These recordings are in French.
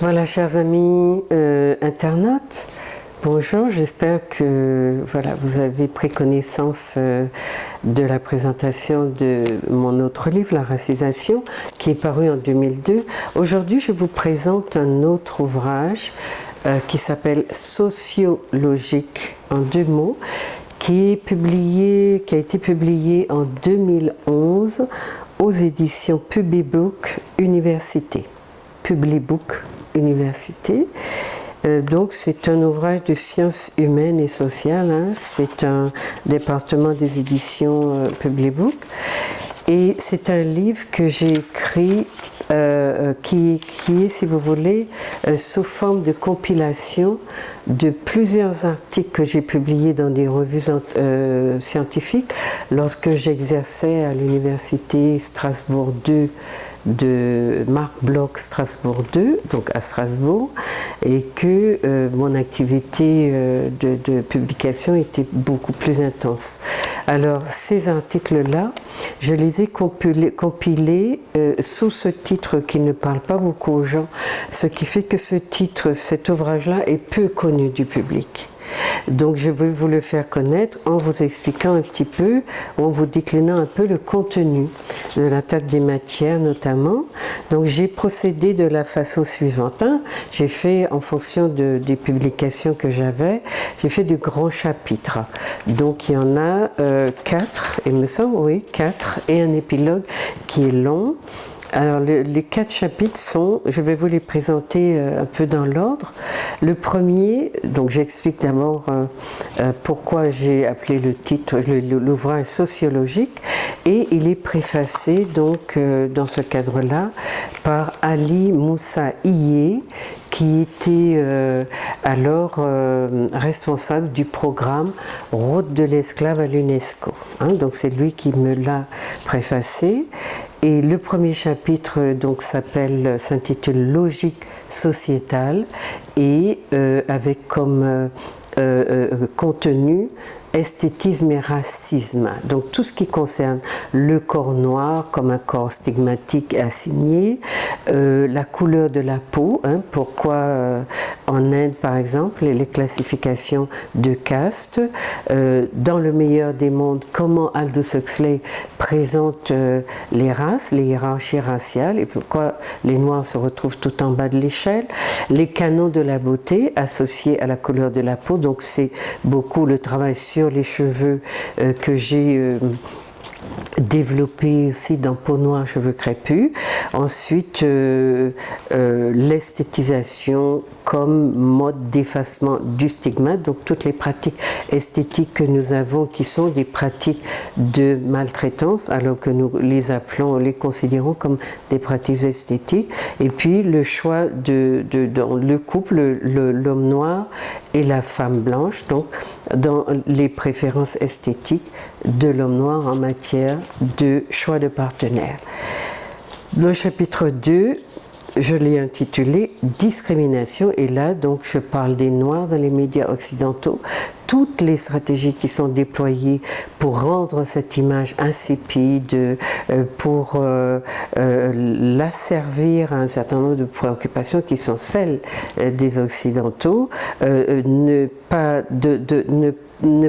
Voilà, chers amis internautes, bonjour, j'espère que vous avez pris connaissance de la présentation de mon autre livre, La Racisation, qui est paru en 2002. Aujourd'hui, je vous présente un autre ouvrage qui s'appelle Sociologique en deux mots, qui a été publié en 2011 aux éditions Publibook Université. Publibook Université. Donc c'est un ouvrage de sciences humaines et sociales, hein. C'est un département des éditions Publibook et c'est un livre que j'ai écrit qui est, si vous voulez, sous forme de compilation de plusieurs articles que j'ai publiés dans des revues scientifiques lorsque j'exerçais à l'université Strasbourg 2 de Marc Bloch Strasbourg 2, donc à Strasbourg, et que mon activité de publication était beaucoup plus intense. Alors ces articles-là, je les ai compilés sous ce titre qui ne parle pas beaucoup aux gens, ce qui fait que cet ouvrage-là est peu connu du public. Donc je vais vous le faire connaître en vous expliquant un petit peu, en vous déclinant un peu le contenu de la table des matières notamment. Donc j'ai procédé de la façon suivante. J'ai fait, en fonction des publications que j'avais, j'ai fait de grands chapitres. Donc il y en a 4, il me semble, oui, 4, et un épilogue qui est long. Alors les 4 chapitres sont, je vais vous les présenter un peu dans l'ordre. Le premier, donc j'explique d'abord pourquoi j'ai appelé le titre, l'ouvrage sociologique, et il est préfacé donc dans ce cadre-là par Ali Moussa Iye, qui était alors responsable du programme Route de l'esclave à l'UNESCO. Donc c'est lui qui me l'a préfacé. Et le premier chapitre donc s'intitule Logique sociétale et avec comme contenu esthétisme et racisme. Donc tout ce qui concerne le corps noir comme un corps stigmatique et assigné, la couleur de la peau, pourquoi en Inde par exemple les classifications de caste, dans le meilleur des mondes, comment Aldous Huxley présente les races, les hiérarchies raciales et pourquoi les noirs se retrouvent tout en bas de l'échelle, les canons de la beauté associés à la couleur de la peau, donc c'est beaucoup le travail sur les cheveux que j'ai développé aussi dans Peau noire, cheveux crépus. Ensuite, l'esthétisation comme mode d'effacement du stigmate, donc toutes les pratiques esthétiques que nous avons qui sont des pratiques de maltraitance alors que nous les considérons comme des pratiques esthétiques. Et puis le choix dans le couple, l'homme noir et la femme blanche, donc dans les préférences esthétiques de l'homme noir en matière de choix de partenaire. Le chapitre 2, je l'ai intitulé Discrimination, et là donc je parle des Noirs dans les médias occidentaux, toutes les stratégies qui sont déployées pour rendre cette image insipide, pour l'asservir à un certain nombre de préoccupations qui sont celles des Occidentaux, ne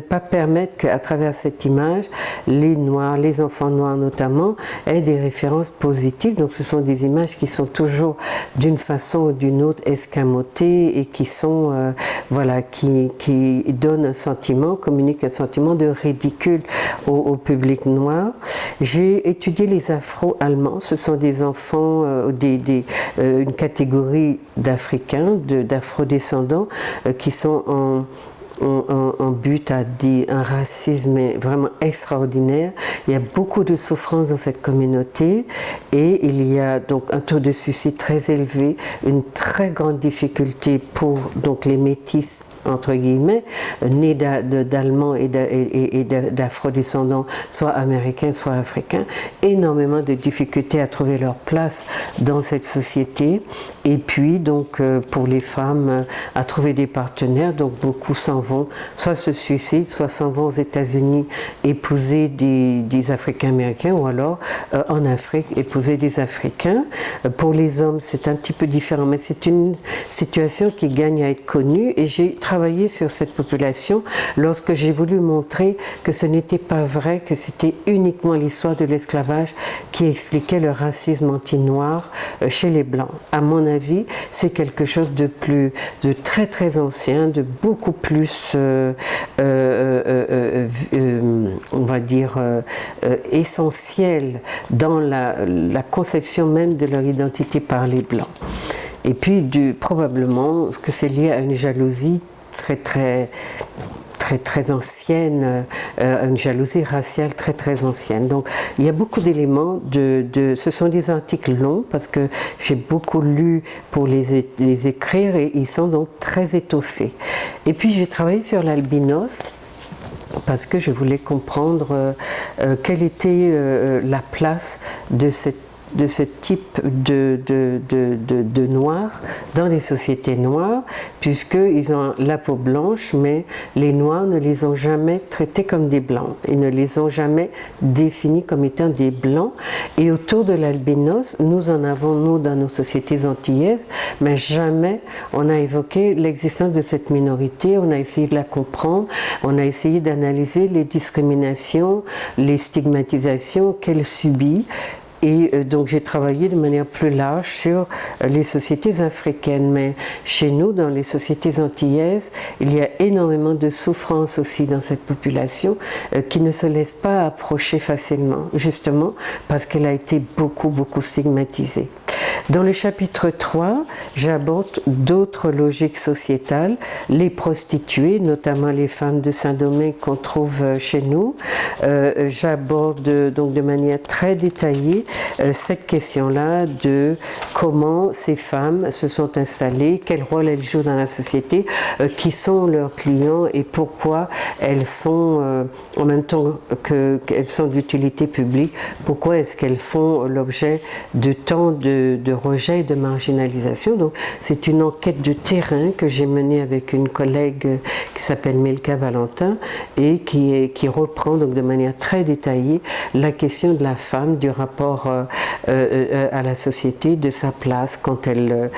pas permettre qu'à travers cette image, les Noirs, les enfants noirs notamment, aient des références positives. Donc ce sont des images qui sont toujours d'une façon ou d'une autre escamotées et qui sont, qui donnent un sentiment, communiquent un sentiment de ridicule au public noir. J'ai étudié les Afro-Allemands. Ce sont des enfants, une catégorie d'Africains, d'Afro-descendants qui sont en but à un racisme vraiment extraordinaire. Il y a beaucoup de souffrance dans cette communauté et il y a donc un taux de suicide très élevé, une très grande difficulté pour donc les métis entre guillemets, nés d'Allemands et d'Afro-descendants, soit américains, soit africains, énormément de difficultés à trouver leur place dans cette société. Et puis, donc, pour les femmes, à trouver des partenaires. Donc, beaucoup s'en vont, soit se suicident, soit s'en vont aux États-Unis épouser des Africains-Américains, ou alors en Afrique épouser des Africains. Pour les hommes, c'est un petit peu différent, mais c'est une situation qui gagne à être connue. Et j'ai travaillé sur cette population lorsque j'ai voulu montrer que ce n'était pas vrai, que c'était uniquement l'histoire de l'esclavage qui expliquait le racisme anti-noir chez les Blancs. À mon avis, c'est quelque chose de très très ancien, de beaucoup plus, on va dire, essentiel dans la conception même de leur identité par les Blancs. Et puis, probablement que c'est lié à une jalousie très ancienne, une jalousie raciale très ancienne. Donc il y a beaucoup d'éléments ce sont des articles longs parce que j'ai beaucoup lu pour les écrire, et ils sont donc très étoffés. Et puis j'ai travaillé sur l'albinos parce que je voulais comprendre quelle était la place de ce type de noirs dans les sociétés noires, puisqu'ils ont la peau blanche, mais les noirs ne les ont jamais traités comme des blancs. Ils ne les ont jamais définis comme étant des blancs. Et autour de l'albinos, nous en avons, nous, dans nos sociétés antillaises, mais jamais on a évoqué l'existence de cette minorité. On a essayé de la comprendre, on a essayé d'analyser les discriminations, les stigmatisations qu'elle subit. Et donc j'ai travaillé de manière plus large sur les sociétés africaines, mais chez nous, dans les sociétés antillaises, il y a énormément de souffrance aussi dans cette population qui ne se laisse pas approcher facilement, justement parce qu'elle a été beaucoup stigmatisée. Dans le chapitre 3, j'aborde d'autres logiques sociétales, les prostituées, notamment les femmes de Saint-Domingue qu'on trouve chez nous. J'aborde donc de manière très détaillée cette question-là de comment ces femmes se sont installées, quel rôle elles jouent dans la société, qui sont leurs clients et pourquoi elles sont, en même temps qu'elles sont d'utilité publique, pourquoi est-ce qu'elles font l'objet de tant de rejet et de marginalisation. Donc c'est une enquête de terrain que j'ai menée avec une collègue qui s'appelle Milka Valentin et qui reprend donc de manière très détaillée la question de la femme, du rapport à la société, de sa place quand elle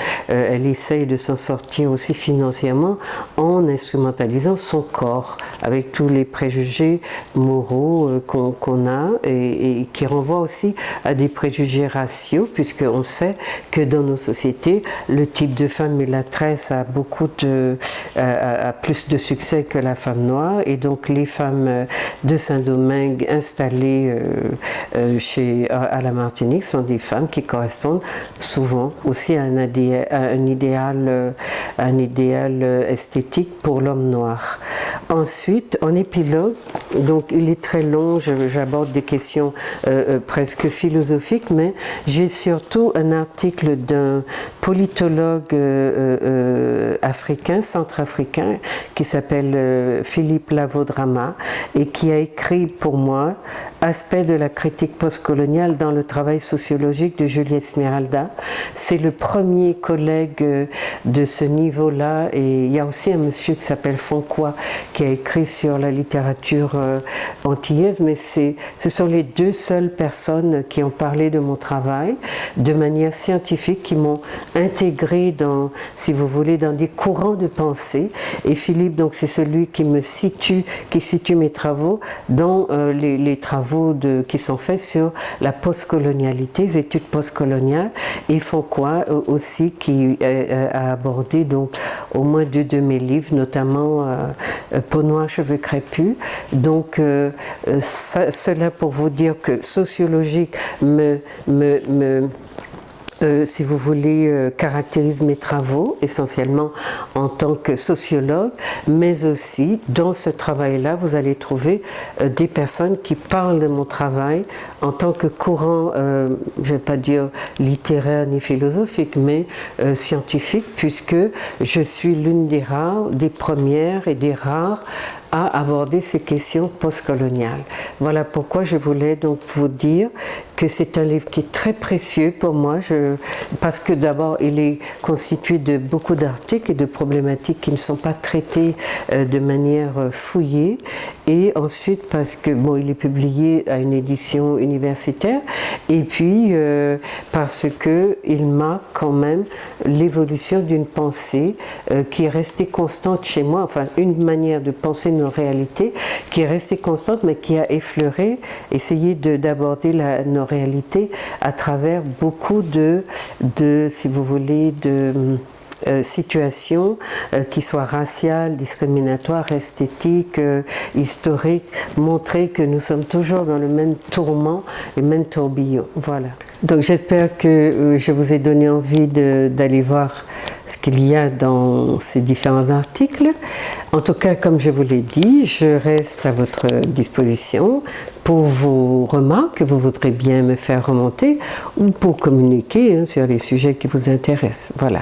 essaye de s'en sortir aussi financièrement en instrumentalisant son corps avec tous les préjugés moraux qu'on a et qui renvoient aussi à des préjugés raciaux, puisqu'on sait que dans nos sociétés, le type de femme mulâtresse a plus de succès que la femme noire, et donc les femmes de Saint-Domingue installées à la Martinique sont des femmes qui correspondent souvent aussi à un idéal esthétique pour l'homme noir. Ensuite, en épilogue, donc il est très long, j'aborde des questions presque philosophiques, mais j'ai surtout un article d'un politologue africain, centrafricain, qui s'appelle Philippe Lavodrama et qui a écrit pour moi Aspect de la critique postcoloniale dans le travail sociologique de Julie Esmeralda. C'est le premier collègue de ce niveau-là, et il y a aussi un monsieur qui s'appelle Foncois qui a écrit sur la littérature antillaise, mais ce sont les deux seules personnes qui ont parlé de mon travail de manière scientifique, qui m'ont intégré dans, si vous voulez, dans des courants de pensée. Et Philippe, donc, c'est celui qui situe mes travaux dans les travaux qui sont faits sur la postcolonialité, les études postcoloniales, et Foncois aussi qui a abordé donc au moins deux de mes livres, notamment Peau noire, cheveux crépus. Donc cela pour vous dire que sociologique si vous voulez, caractérise mes travaux, essentiellement en tant que sociologue, mais aussi dans ce travail-là, vous allez trouver des personnes qui parlent de mon travail en tant que courant, je ne vais pas dire littéraire ni philosophique, mais scientifique, puisque je suis l'une des premières et des rares à aborder ces questions postcoloniales. Voilà pourquoi je voulais donc vous dire que c'est un livre qui est très précieux pour moi, parce que d'abord il est constitué de beaucoup d'articles et de problématiques qui ne sont pas traitées de manière fouillée, et ensuite parce que bon, il est publié à une édition universitaire, et puis parce que il marque quand même l'évolution d'une pensée qui est restée constante chez moi, enfin une manière de penser nos réalités qui est restée constante, mais qui a effleuré, essayé d'aborder nos réalités à travers beaucoup de si vous voulez, de situations qui soient raciales, discriminatoires, esthétiques, historiques, montrer que nous sommes toujours dans le même tourment, le même tourbillon. Voilà. Donc j'espère que je vous ai donné envie d'aller voir ce qu'il y a dans ces différents articles. En tout cas, comme je vous l'ai dit, je reste à votre disposition pour vos remarques que vous voudrez bien me faire remonter ou pour communiquer sur les sujets qui vous intéressent. Voilà.